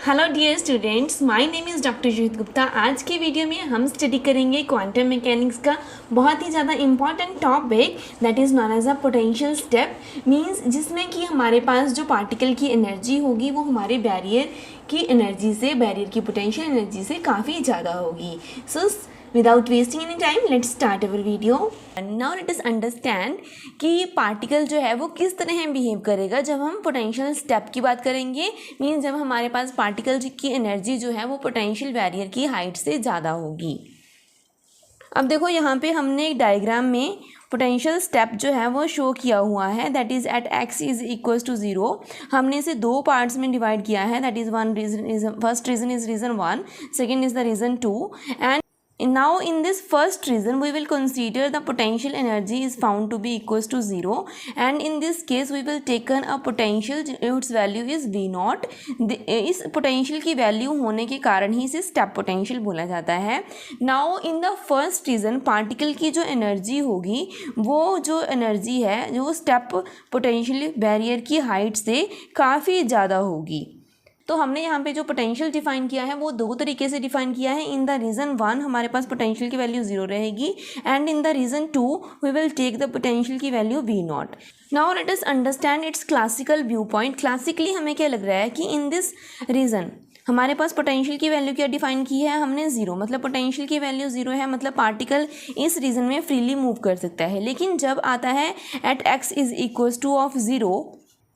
Hello dear students, my name is doctor Juhit Gupta. आज की video में हम स्टडी करेंगे क्वांटम मैकेनिक्स का बहुत ही ज़्यादा important topic that is known as a potential step. Means जिसमें कि हमारे पास जो पार्टिकल की एनर्जी होगी वो हमारे बैरियर की एनर्जी से, बैरियर की पोटेंशियल एनर्जी से काफ़ी ज़्यादा होगी। सो without wasting any time, let's start our video. And now let us understand कि पार्टिकल जो है वो किस तरह बिहेव करेगा जब हम पोटेंशियल स्टेप की बात करेंगे। मीन्स जब हमारे पास पार्टिकल की एनर्जी जो है वो पोटेंशियल बैरियर की हाइट से ज़्यादा होगी। अब देखो यहाँ पे हमने एक डायग्राम में पोटेंशियल स्टेप जो है वो शो किया हुआ है, that is at x is equals to 0। हमने इसे दो पार्ट्स में डिवाइड किया है, that is one region is first region is region 1, second is the region 2। And now in this first reason we will consider the potential energy is found to be equals to 0, and in this case we will taken a potential its value is v naught। इस potential की value होने के कारण ही इसे step potential बोला जाता है। now in the first reason particle की जो energy होगी वो जो energy है जो step potential barrier की height से काफ़ी ज़्यादा होगी। तो हमने यहाँ पे जो पोटेंशियल डिफाइन किया है वो दो तरीके से डिफाइन किया है। इन द रीजन 1 हमारे पास पोटेंशियल की वैल्यू 0 रहेगी, and in the region 2 we will take the potential की value v naught. Now let us understand its classical view point. Classically हमें क्या लग रहा है कि इन दिस रीजन हमारे पास पोटेंशियल की वैल्यू क्या डिफाइन की है हमने 0, मतलब पोटेंशियल की वैल्यू 0 है, मतलब पार्टिकल इस रीजन में फ्रीली मूव कर सकता है। लेकिन जब आता है at x is equals to of 0,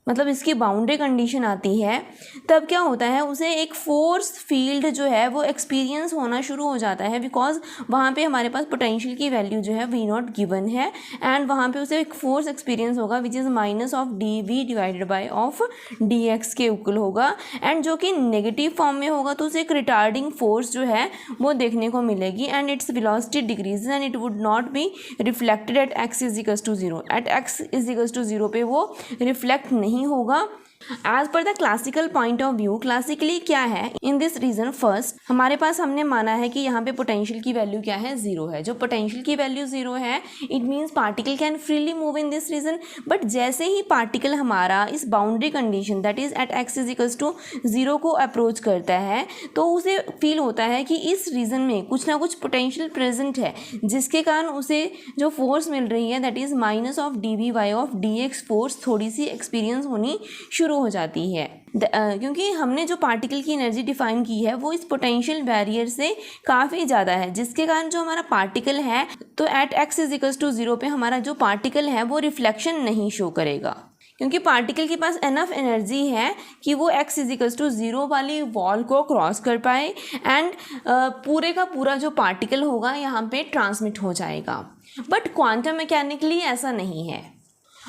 मतलब इसकी बाउंड्री कंडीशन आती है, तब क्या होता है उसे एक फोर्स फील्ड जो है वो एक्सपीरियंस होना शुरू हो जाता है, बिकॉज वहाँ पे हमारे पास पोटेंशियल की वैल्यू जो है v नॉट गिवन है, एंड वहाँ पे उसे एक फोर्स एक्सपीरियंस होगा which is minus of dv divided by of dx के इक्वल होगा, एंड जो कि नेगेटिव फॉर्म में होगा तो उसे एक रिटार्डिंग फोर्स जो है वो देखने को मिलेगी, and its velocity decrease and it would not be reflected at x is equals to 0। At x is equals to 0 पे वो रिफ्लेक्ट नहीं होगा। As per the classical point of view, classically क्या है इन दिस रीजन फर्स्ट हमारे पास हमने माना है कि यहाँ पे पोटेंशियल की वैल्यू क्या है 0 है। जो पोटेंशियल की वैल्यू 0 है it means particle can freely move in this region. But जैसे ही पार्टिकल हमारा इस boundary condition that is at x is equals to 0 को अप्रोच करता है तो उसे फील होता है कि इस रीजन में कुछ ना कुछ पोटेंशियल प्रेजेंट है, जिसके कारण उसे जो फोर्स मिल रही है that is minus of dv by of dx force थोड़ी सी एक्सपीरियंस होनी शुरू हो जाती है। क्योंकि हमने जो पार्टिकल की एनर्जी डिफाइन की है वो इस पोटेंशियल बैरियर से काफ़ी ज़्यादा है, जिसके कारण जो हमारा पार्टिकल है तो at x is equals to 0 पे हमारा जो पार्टिकल है वो रिफ्लेक्शन नहीं शो करेगा, क्योंकि पार्टिकल के पास एनफ एनर्जी है कि वो x इज इक्वल्स टू 0 वाली वॉल को क्रॉस कर पाए, एंड पूरे का पूरा जो पार्टिकल होगा यहाँ पे ट्रांसमिट हो जाएगा। बट क्वांटम मैकेनिकली ऐसा नहीं है।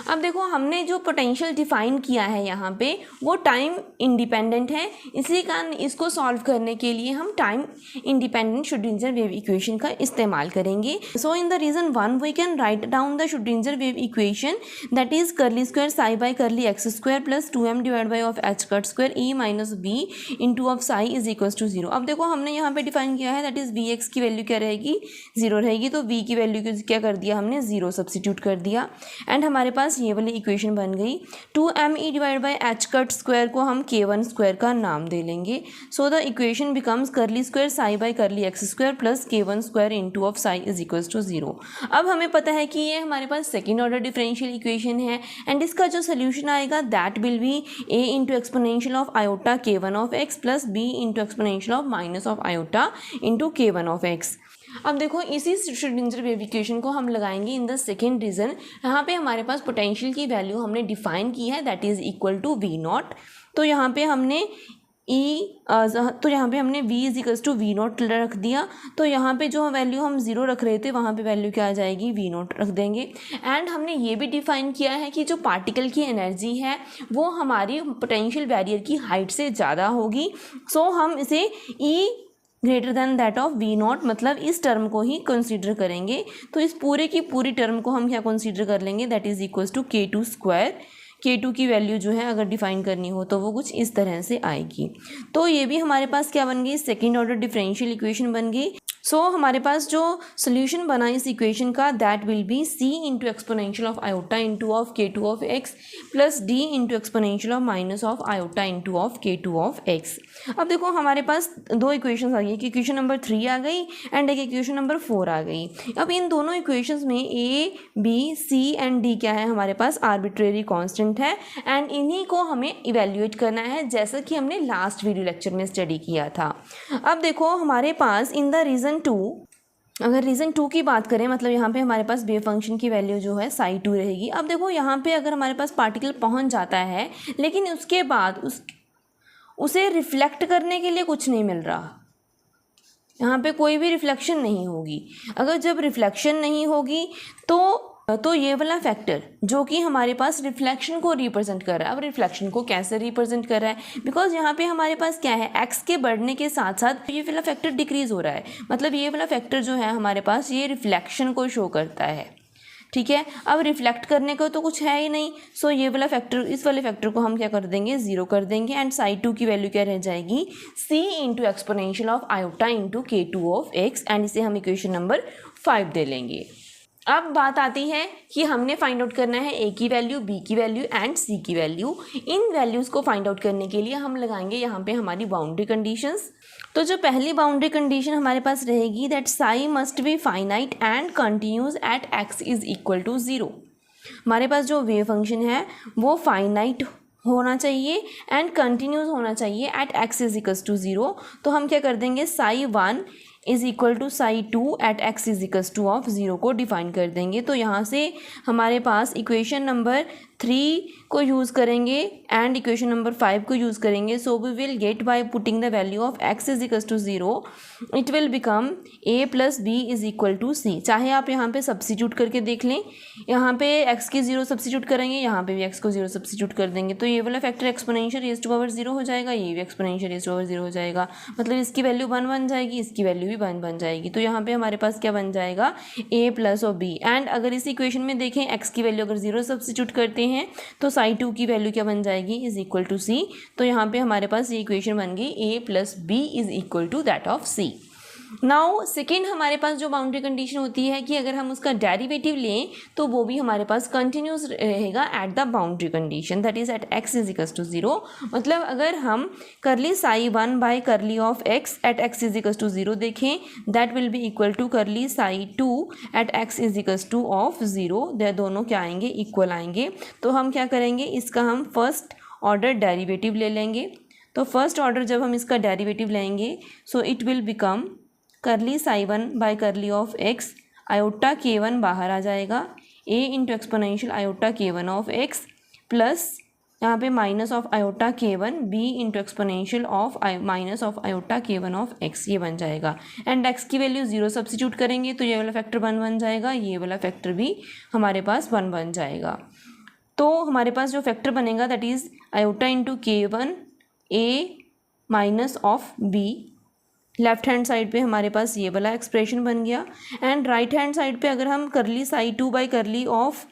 अब देखो हमने जो पोटेंशियल डिफाइन किया है यहाँ पे वो टाइम इंडिपेंडेंट है, इसी कारण इसको सॉल्व करने के लिए हम time independent Schrodinger wave equation का इस्तेमाल करेंगे। So in the region 1 we can write down the Schrodinger wave equation that is curly square psi by curly x square plus 2m divide by of H cut square e minus B into of psi is equals to 0। अब देखो हमने यहाँ पे define किया है that is V X की value क्या रहेगी 0 रहेगी, तो v की वैल्यू क्या कर दिया हमने 0 सब्सिट्यूट कर दिया, एंड हमारे पास ये वाली इक्वेशन बन गई। 2me divide by h cut square को हम k1 स्क्वायर का नाम दे लेंगे। So the equation becomes curly square psi by curly x square plus k1 square into of psi is equals to 0। अब हमें पता है कि ये हमारे पास सेकेंड ऑर्डर डिफरेंशियल इक्वेशन है, एंड इसका जो सोल्यूशन आएगा that will be a into exponential of iota k1 of x plus b into exponential of minus of iota into k1 of x। अब देखो इसी श्रोडिंगर वेव इक्वेशन को हम लगाएंगे इन द सेकेंड रीजन। यहाँ पे हमारे पास पोटेंशियल की वैल्यू हमने डिफाइन की है that is equal to v naught. तो यहाँ पे हमने v is equals to v naught रख दिया, तो यहाँ पे जो वैल्यू हम 0 रख रहे थे वहाँ पे वैल्यू क्या आ जाएगी v नॉट रख देंगे। एंड हमने ये भी डिफाइन किया है कि जो पार्टिकल की एनर्जी है वो हमारी पोटेंशियल बैरियर की हाइट से ज़्यादा होगी। सो हम इसे greater than that of v not, मतलब इस टर्म को ही कंसीडर करेंगे। तो इस पूरे की पूरी टर्म को हम क्या कंसीडर कर लेंगे that is equals to k2 square. k2 की वैल्यू जो है अगर डिफाइन करनी हो तो वो कुछ इस तरह से आएगी। तो ये भी हमारे पास क्या बन गई सेकेंड ऑर्डर डिफरेंशियल इक्वेशन बन गई। सो हमारे पास जो सोल्यूशन बना इस इक्वेशन का that will B c into exponential of iota into of k2 of x plus d into exponential of minus of iota into of k2 of x। अब देखो हमारे पास दो इक्वेशंस आ गई, एक इक्वेशन नंबर 3 आ गई एंड एक equation number 4 आ गई। अब इन दोनों इक्वेशंस में a b c and d क्या है, हमारे पास आर्बिट्रेरी कांस्टेंट है एंड इन्हीं को हमें इवेल्युएट करना है जैसा कि हमने लास्ट वीडियो लेक्चर में स्टडी किया था। अब देखो हमारे पास इन द रीजन 2, अगर रीज़न 2 की बात करें, मतलब यहाँ पे हमारे पास वेव फंक्शन की वैल्यू जो है psi2 रहेगी। अब देखो यहाँ पे अगर हमारे पास पार्टिकल पहुँच जाता है लेकिन उसके बाद उसे रिफ्लेक्ट करने के लिए कुछ नहीं मिल रहा, यहाँ पे कोई भी रिफ्लेक्शन नहीं होगी। अगर जब रिफ्लेक्शन नहीं होगी तो ये वाला फैक्टर जो कि हमारे पास रिफ्लेक्शन को रिप्रेजेंट कर रहा है। अब रिफ्लेक्शन को कैसे रिप्रेजेंट कर रहा है, बिकॉज यहाँ पे हमारे पास क्या है, x के बढ़ने के साथ साथ ये वाला फैक्टर डिक्रीज हो रहा है, मतलब ये वाला फैक्टर जो है हमारे पास ये रिफ्लेक्शन को शो करता है। ठीक है, अब रिफ्लेक्ट करने का तो कुछ है ही नहीं, सो ये वाला फैक्टर, इस वाले फैक्टर को हम क्या कर देंगे, 0 कर देंगे एंड psi2 की वैल्यू क्या रह जाएगी, c into exponential of iota into k2 of x and इसे हम इक्वेशन नंबर 5 दे लेंगे। अब बात आती है कि हमने फाइंड आउट करना है a की वैल्यू, b की वैल्यू एंड c की वैल्यू। इन वैल्यूज़ को फाइंड आउट करने के लिए हम लगाएंगे यहाँ पे हमारी बाउंड्री कंडीशंस। तो जो पहली बाउंड्री कंडीशन हमारे पास रहेगी that psi must be finite and continuous at x is equal to 0। हमारे पास जो वेव फंक्शन है वो फाइनाइट होना चाहिए एंड कंटिन्यूज होना चाहिए at x is equal to 0। तो हम क्या कर देंगे, psi1 is equal to psi2 at x is equal to of 0 को डिफाइन कर देंगे। तो यहाँ से हमारे पास इक्वेशन नंबर 3 को यूज़ करेंगे एंड इक्वेशन नंबर 5 को यूज़ करेंगे। So we will get by putting the value of x is equal to 0 it will become a plus b is equal to c। चाहे आप यहाँ पे सब्सिट्यूट करके देख लें, यहाँ पे x की 0 सब्सिट्यूट करेंगे, यहाँ पे भी x को 0 सब्सिट्यूट कर देंगे, तो ये वाला factor exponential raise to power 0 हो जाएगा, ये भी एक्सपोनेंशियल रेज़ टू पावर 0 हो जाएगा, मतलब इसकी वैल्यू 1 बन जाएगी, इसकी वैल्यू भी 1 बन जाएगी। तो यहाँ पे हमारे पास क्या बन जाएगा, a प्लस और b। एंड अगर इस इक्वेशन में देखें x की वैल्यू अगर 0 सब्सिट्यूट करते हैं तो psi2 की वैल्यू क्या बन जाएगी, इज इक्वल टू c। तो यहाँ पे हमारे पास ये इक्वेशन बन गई a plus b is equal to that of c। Now second हमारे पास जो बाउंड्री कंडीशन होती है कि अगर हम उसका डेरिवेटिव लें तो वो भी हमारे पास कंटिन्यूस रहेगा at the boundary condition, that is at x is equal to 0। मतलब अगर हम curly psi1 by curly of x at x is equal to 0 देखें, that will be equal to curly psi2 at x is equal to of 0। दे दोनों क्या आएंगे, equal आएंगे। तो हम क्या करेंगे, इसका हम फर्स्ट ऑर्डर डेरिवेटिव ले लेंगे। तो फर्स्ट ऑर्डर जब हम इसका डेरिवेटिव लेंगे सो इट विल बिकम करली psi1 by curly of x, iota k1 बाहर आ जाएगा, a into exponential iota k1 of x plus यहाँ पे minus of iota k1 b into exponential of minus of iota k1 of x, ये बन जाएगा। And x की value 0 substitute करेंगे तो ये वाला फैक्टर 1 बन जाएगा, ये वाला फैक्टर भी हमारे पास 1 बन जाएगा। तो हमारे पास जो फैक्टर बनेगा that is iota into k1 a minus of b। Left hand side पे हमारे पास ये वाला एक्सप्रेशन बन गया एंड राइट हैंड साइड पे अगर हम करली psi2 by curly of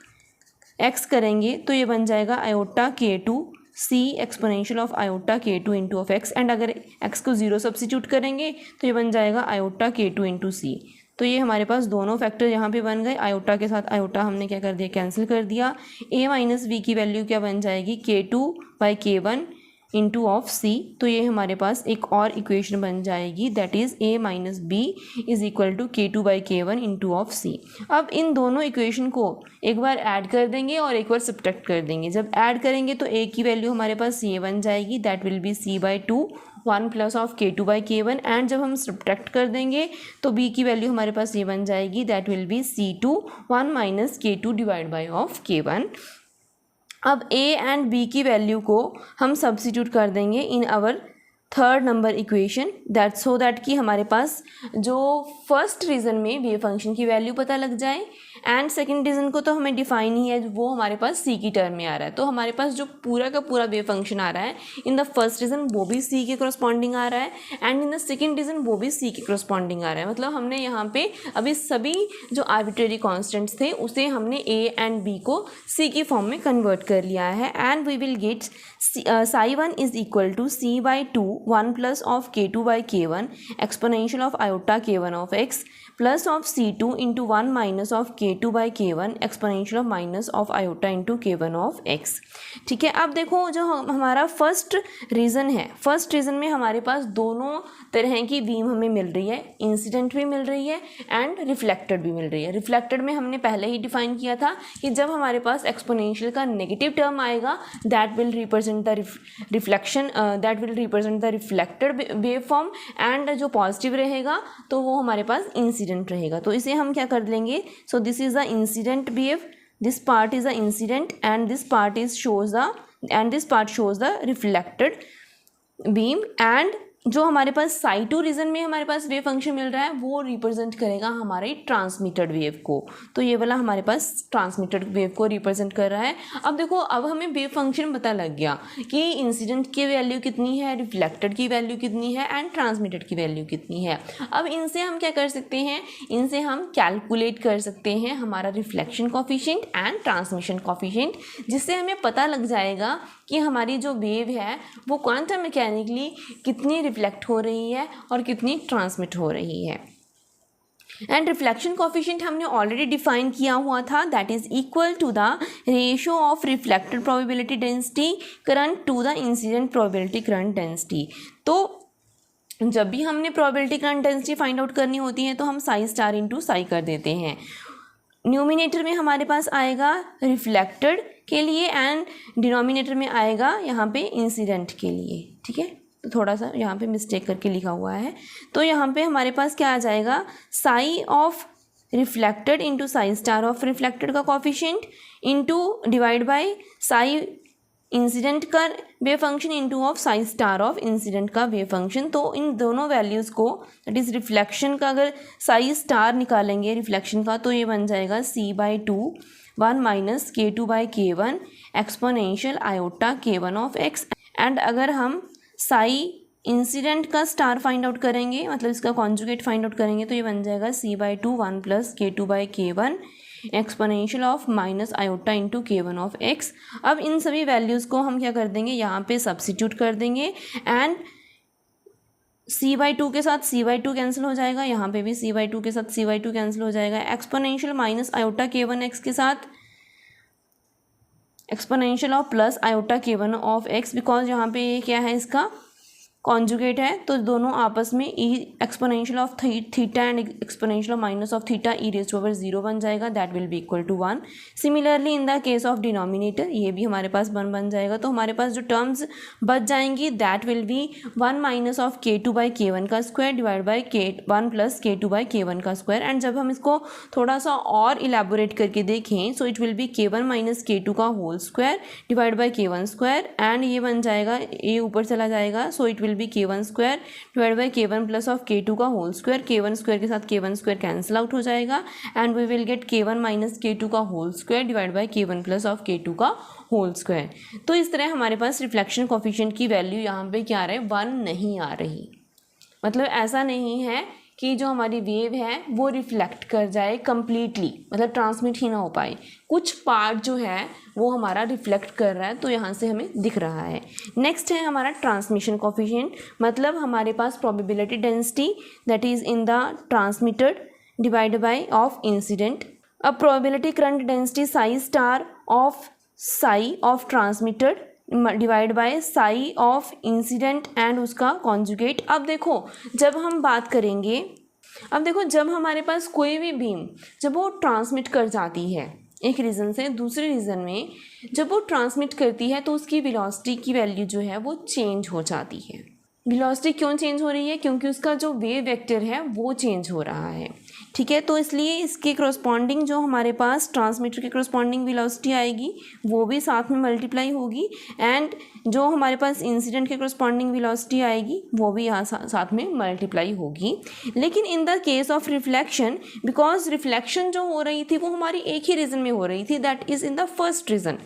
x करेंगे तो ये बन जाएगा iota k2 c exponential of iota k2 into of x। And अगर x को 0 सब्सिट्यूट करेंगे तो ये बन जाएगा आयोटा k2 इंटू c। तो ये हमारे पास दोनों फैक्टर यहाँ पे बन गए, आयोटा के साथ आयोटा हमने क्या कर दिया, कैंसिल कर दिया। a माइनस b की वैल्यू क्या बन जाएगी, k2 by k1 into of c। तो ये हमारे पास एक और इक्वेशन बन जाएगी that is a minus b is equal to k2 by k1 into of c। अब इन दोनों इक्वेशन को एक बार ऐड कर देंगे और एक बार सब्ट्रैक्ट कर देंगे। जब ऐड करेंगे तो a की वैल्यू हमारे पास ये बन जाएगी, that will B c by 2 1 plus of k2 by k1। And जब हम सब्ट्रैक्ट कर देंगे तो b की वैल्यू हमारे पास ये बन जाएगी, that will be c2 1 minus k2 divide by of k1। अब a एंड b की वैल्यू को हम सब्स्टिट्यूट कर देंगे in our third number equation, that so that कि हमारे पास जो फर्स्ट रीज़न में वेव फंक्शन की वैल्यू पता लग जाए एंड सेकंड रीज़न को तो हमें डिफाइन ही है, वो हमारे पास c की टर्म में आ रहा है। तो हमारे पास जो पूरा का पूरा वेव फंक्शन आ रहा है इन द फर्स्ट रीज़न वो भी c के करस्पॉन्डिंग आ रहा है and in the second reason वो भी c के करस्पॉन्डिंग आ रहा है। मतलब हमने यहाँ पे अभी सभी जो आर्बिट्रेरी कॉन्स्टेंट्स थे उसे हमने a एंड b को c की फॉर्म में कन्वर्ट कर लिया है and we will get psi1 is equal to c by 2 1 plus of k2 by k1 exponential of iota k1 of x plus of c2 into 1 minus of k2 by k1 exponential of minus of iota into k1 of x। ठीक है, अब देखो जो हमारा first reason है, first region में हमारे पास दोनों तरह की बीम हमें मिल रही है, इंसिडेंट भी मिल रही है एंड रिफ्लेक्टेड भी मिल रही है। रिफ्लेक्टेड में हमने पहले ही डिफाइन किया था कि जब हमारे पास एक्सपोनेंशियल का नेगेटिव टर्म आएगा that will represent the reflection, that will represent the reflected wave form, and जो पॉजिटिव रहेगा तो वो हमारे पास इंसिडेंट रहेगा। तो इसे हम क्या कर लेंगे, so this is the incident wave, this part is the incident and this part is shows the, and this part shows the reflected beam, and जो हमारे पास साई टू रीजन में हमारे पास वेव फंक्शन मिल रहा है वो रिप्रेजेंट करेगा हमारे ट्रांसमिटेड वेव को। तो ये वाला हमारे पास ट्रांसमिटेड वेव को रिप्रेजेंट कर रहा है। अब देखो, अब हमें वेव फंक्शन पता लग गया कि इंसिडेंट की वैल्यू कितनी है, रिफ्लेक्टेड की वैल्यू कितनी है एंड ट्रांसमिटेड की वैल्यू कितनी है। अब इनसे हम क्या कर सकते हैं, इनसे हम कैलकुलेट कर सकते हैं हमारा reflection coefficient and transmission coefficient, जिससे हमें पता लग जाएगा कि हमारी जो वेव है वो क्वांटम मैकेनिकली कितनी रिफ्लेक्ट हो रही है और कितनी ट्रांसमिट हो रही है। एंड रिफ्लेक्शन कोफिशिएंट हमने ऑलरेडी डिफाइन किया हुआ था, that is equal to the ratio of reflected probability density current to the incident probability current density. तो जब भी हमने probability current density find out करनी होती है तो हम साई स्टार इंटू साई कर देते हैं। न्यूमिनेटर में हमारे पास आएगा रिफ्लेक्टेड के लिए एंड डिनोमिनेटर में आएगा यहाँ पे इंसिडेंट के लिए। ठीक है, तो थोड़ा सा यहाँ पे मिस्टेक करके लिखा हुआ है। तो यहाँ पे हमारे पास क्या आ जाएगा, psi of reflected into psi star of reflected का coefficient into divide by psi incident का wave function into of psi star of incident का वेव फंक्शन। तो इन दोनों वैल्यूज़ को, दैट इज़ रिफ्लेक्शन का अगर साई स्टार निकालेंगे रिफ्लेक्शन का, तो ये बन जाएगा c/2 1 minus k2 by k1 exponential iota k1 of x। And अगर हम साई इंसिडेंट का स्टार फाइंड आउट करेंगे, मतलब इसका कॉन्जुगेट फाइंड आउट करेंगे, तो ये बन जाएगा c/2 1 plus k2 by k1 exponential of minus iota into k1 of x। अब इन सभी वैल्यूज़ को हम क्या कर देंगे, यहाँ पे सब्सिट्यूट कर देंगे एंड c/2 के साथ c/2 कैंसिल हो जाएगा, यहाँ पे भी c/2 के साथ c/2 कैंसिल हो जाएगा, एक्सपोनेंशियल माइनस आयोटा k1x के साथ exponential of plus iota k1 of x, because यहाँ पे ये क्या है, इसका कॉन्जुगेट है, तो दोनों आपस में E exponential of theta and exponential of minus of theta E raise to power 0 बन जाएगा, that will be equal to 1। Similarly in the case of denominator ये भी हमारे पास 1 बन जाएगा। तो हमारे पास जो टर्म्स बच जाएंगी that will B 1 minus of k2 by k1 का square divide by k1 plus k2 by k1 का स्क्वायर। एंड जब हम इसको थोड़ा सा और इलेबोरेट करके देखें, so it will be k1 minus k2 का whole square divide by k1 square, and ये बन जाएगा, ये ऊपर चला जाएगा, so it will be k1 square divide by k1 plus of k2 का होल स्क्वायर। k1 स्क्वायर के साथ k1 स्क्वायर कैंसिल आउट हो जाएगा and we will get k1 minus k2 का whole square divide by k1 plus of k2 का whole square. तो इस तरह हमारे पास रिफ्लेक्शन कोफिशिएंट की वैल्यू यहाँ पे क्या आ रहा है, 1 नहीं आ रही। मतलब ऐसा नहीं है कि जो हमारी वेव है वो रिफ्लेक्ट कर जाए कम्प्लीटली, मतलब ट्रांसमिट ही ना हो पाए, कुछ पार्ट जो है वो हमारा रिफ्लेक्ट कर रहा है, तो यहाँ से हमें दिख रहा है। नेक्स्ट है हमारा ट्रांसमिशन कोफिशिएंट, मतलब हमारे पास probability density that is in the transmitted divide by of incident. अब probability current density psi star of psi of transmitted divide by psi of incident and उसका कॉन्जुगेट। अब देखो जब हम बात करेंगे, अब देखो जब हमारे पास कोई भी बीम जब वो ट्रांसमिट कर जाती है एक रीज़न से दूसरे रीज़न में, जब वो ट्रांसमिट करती है तो उसकी वेलोसिटी की वैल्यू जो है वो चेंज हो जाती है। वेलोसिटी क्यों चेंज हो रही है, क्योंकि उसका जो वेव वेक्टर है वो चेंज हो रहा है। ठीक है, तो इसलिए इसके करस्पॉन्डिंग जो हमारे पास ट्रांसमीटर के करस्पॉन्डिंग वेलोसिटी आएगी वो भी साथ में मल्टीप्लाई होगी, एंड जो हमारे पास इंसिडेंट के करस्पॉन्डिंग वेलोसिटी आएगी वो भी यहाँ साथ में मल्टीप्लाई होगी। लेकिन इन the case of reflection, because reflection जो हो रही थी वो हमारी एक ही रीज़न में हो रही थी, that is in the first reason,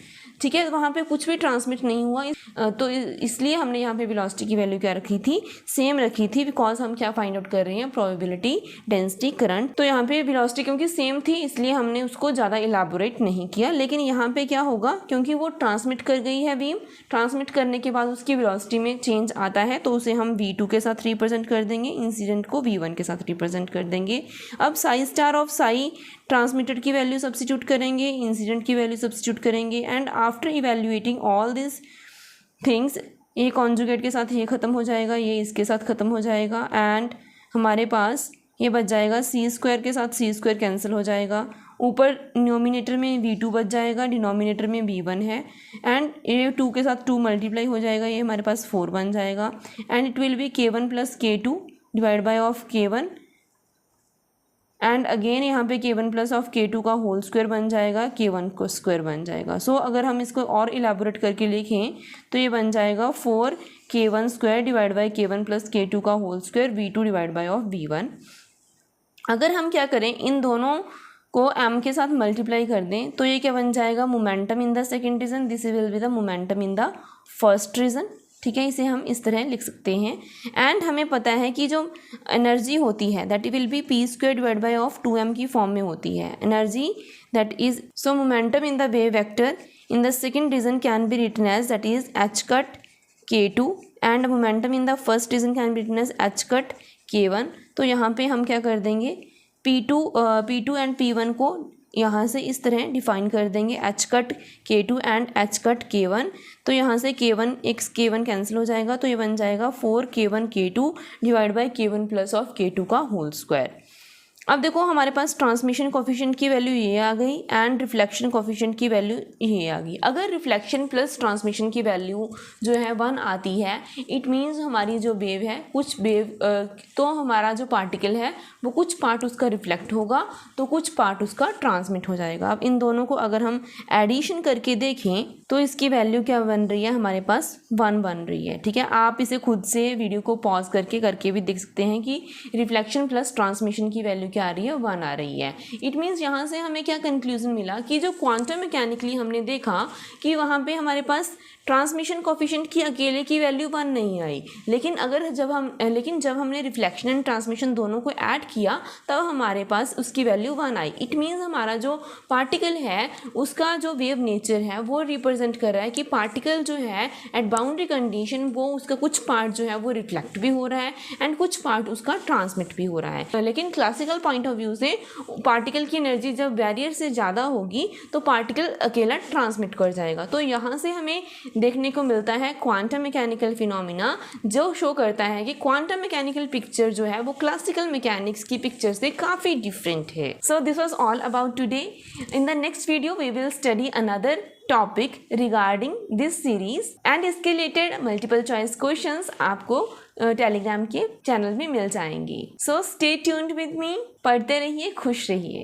ठीक है, वहाँ पे कुछ भी ट्रांसमिट नहीं हुआ, तो इसलिए हमने यहाँ पे वेलोसिटी की वैल्यू क्या रखी थी, सेम रखी थी, बिकॉज हम क्या फाइंड आउट कर रहे हैं, प्रोबेबिलिटी, डेंसिटी, करंट। तो यहाँ पे वेलोसिटी क्योंकि सेम थी इसलिए हमने उसको ज़्यादा इलाबोरेट नहीं किया। लेकिन यहाँ पे क्या होगा, क्योंकि वो ट्रांसमिट कर गई है बीम, ट्रांसमिट करने के बाद उसकी वेलोसिटी में चेंज आता है, तो उसे हम v2 के साथ रिप्रेजेंट कर देंगे, इंसिडेंट को v1 के साथ रिप्रेजेंट कर देंगे। अब Sai star of Sai transmitted की वैल्यू सब्स्टिट्यूट करेंगे, इंसिडेंट की वैल्यू सब्स्टिट्यूट करेंगे, and after evaluating all this things, ये कॉन्जुगेट के साथ ये ख़त्म हो जाएगा, ये इसके साथ ख़त्म हो जाएगा, एंड हमारे पास ये बच जाएगा सी स्क्वायर के साथ सी स्क्वायर कैंसिल हो जाएगा, ऊपर डिनोमिनेटर में v2 बच जाएगा, डिनोमिनेटर में v1 है, एंड ये 2 के साथ 2 मल्टीप्लाई हो जाएगा, ये हमारे पास 4 बन जाएगा, and it will be k1 plus k2 divide by of k1, and again यहाँ पे k1 प्लस ऑफ k2 का होल स्क्वायर बन जाएगा, k1 को स्क्वायर बन जाएगा। सो अगर हम इसको और इलाबोरेट करके लिखें तो ये बन जाएगा 4k1 square divide by k1 plus k2 का whole square v2 divide by of v1। अगर हम क्या करें, इन दोनों को m के साथ मल्टीप्लाई कर दें तो ये क्या बन जाएगा, momentum in the second region, this will be the momentum in the first region. ठीक है, इसे हम इस तरह लिख सकते हैं। एंड हमें पता है कि जो एनर्जी होती है that will be p square divide by of 2m की फॉर्म में होती है energy, that is so momentum in the wave vector in the second region can be written as that is h cut k2, and momentum in the first region can be written as h cut k1। तो यहाँ पे हम क्या कर देंगे, p2 and p1 को यहाँ से इस तरह डिफाइन कर देंगे, h cut k2 and h cut k1। तो यहाँ से k1 कैंसिल हो जाएगा, तो ये बन जाएगा 4k1 k2 divide by k1 plus of k2 का होल स्क्वायर। अब देखो हमारे पास ट्रांसमिशन कोफिशिएंट की वैल्यू ये आ गई एंड रिफ्लेक्शन कोफिशिएंट की वैल्यू ये आ गई। अगर रिफ्लेक्शन प्लस ट्रांसमिशन की वैल्यू जो है 1 आती है, इट मीन्स हमारी जो वेव है, कुछ वेव तो हमारा जो पार्टिकल है वो कुछ पार्ट उसका रिफ्लेक्ट होगा तो कुछ पार्ट उसका ट्रांसमिट हो जाएगा। अब इन दोनों को अगर हम एडिशन करके देखें तो इसकी वैल्यू क्या बन रही है, हमारे पास 1 बन रही है। ठीक है, आप इसे खुद से वीडियो को पॉज करके भी देख सकते हैं कि रिफ्लेक्शन प्लस ट्रांसमिशन की वैल्यू क्या आ रही है, 1 आ रही है। इट मीन्स यहाँ से हमें क्या कंक्लूजन मिला कि जो क्वांटम मैकेनिकली हमने देखा कि वहाँ पे हमारे पास ट्रांसमिशन कोफिशिएंट की अकेले की वैल्यू 1 नहीं आई, लेकिन जब हमने रिफ्लेक्शन एंड ट्रांसमिशन दोनों को ऐड किया तब हमारे पास उसकी वैल्यू 1 आई। इट मीन्स हमारा जो पार्टिकल है उसका जो वेव नेचर है वो रिप्रेजेंट कर रहा है कि पार्टिकल जो है एट बाउंड्री कंडीशन वो उसका कुछ पार्ट जो है वो रिफ्लेक्ट भी हो रहा है एंड कुछ पार्ट उसका ट्रांसमिट भी हो रहा है। लेकिन क्लासिकल पॉइंट ऑफ व्यू से पार्टिकल की एनर्जी जब बैरियर से ज़्यादा होगी तो पार्टिकल अकेला ट्रांसमिट कर जाएगा। तो यहाँ से हमें देखने को मिलता है क्वांटम मैकेनिकल फिनोमिना जो शो करता है कि क्वांटम मैकेनिकल पिक्चर जो है वो क्लासिकल मैकेनिक्स की पिक्चर से काफ़ी डिफरेंट है। So this was all about today. In the next video we will study another topic regarding this series and इसके रिलेटेड मल्टीपल चॉइस क्वेश्चंस आपको टेलीग्राम के चैनल में मिल जाएंगे। So stay tuned with me, पढ़ते रहिए, खुश रहिए।